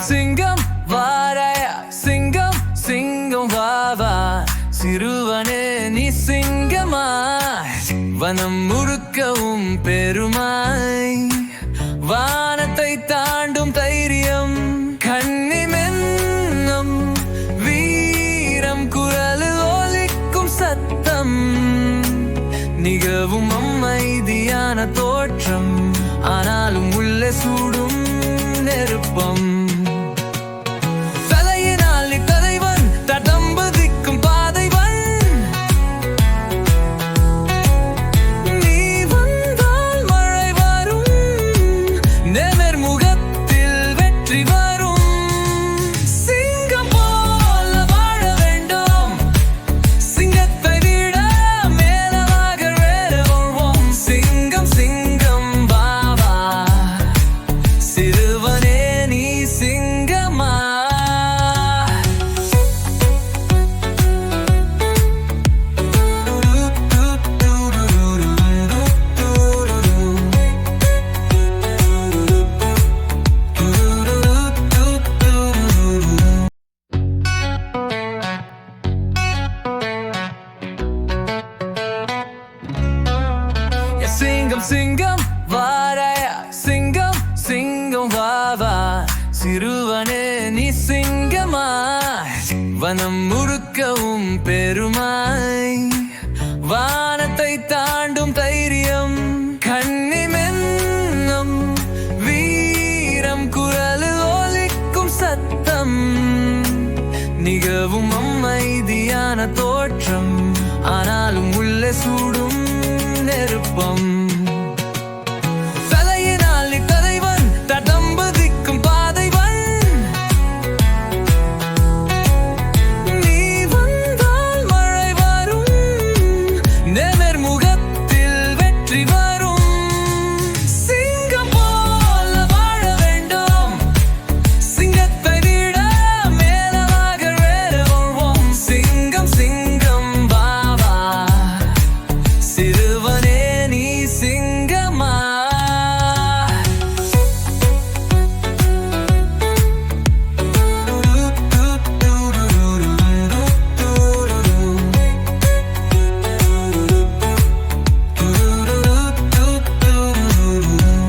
சிங்கம் வாராயா சிங்கம் சிங்கம் வாவா சிறுவனே நீ சிங்கமா வனம் முழுக்கவும் பெருமாய் வானத்தை தாண்டும் தைரியம் கண்ணிமென்னும் வீரம் குரலில் ஒலிக்கும் சத்தம் நிகவும் அமைதியான தோற்றம் ஆனாலும் உள்ளே சூடும் நெருப்பம் தலையினால் நீ தலைவன் தடம்பதிக்கும் பாதைவன் நீ வந்தால் மழை வரும் நேமர் முகத்தில் வெற்றி வரும் சிங்கம் போல வாழ வேண்டும் சிங்கத்தை விட மேலாக வேறு வாழ்வோம் சிங்கம் சிங்கம் பாபா சிறுவனே நீ சிங்கமா சிங்கம் சிங்கம் வாராயா சிங்கம் சிங்கம் வாவா சிறுவனே நீ சிங்கமா வனம் முழுக்கவும் பெருமாய் வானத்தை தாண்டும் தைரியம் கண்ணிமென்னும் வீரம் குரலில் ஒலிக்கும் சத்தம் நிகவும் அமைதியான தோற்றம் ஆனாலும் உள்ளே சூடு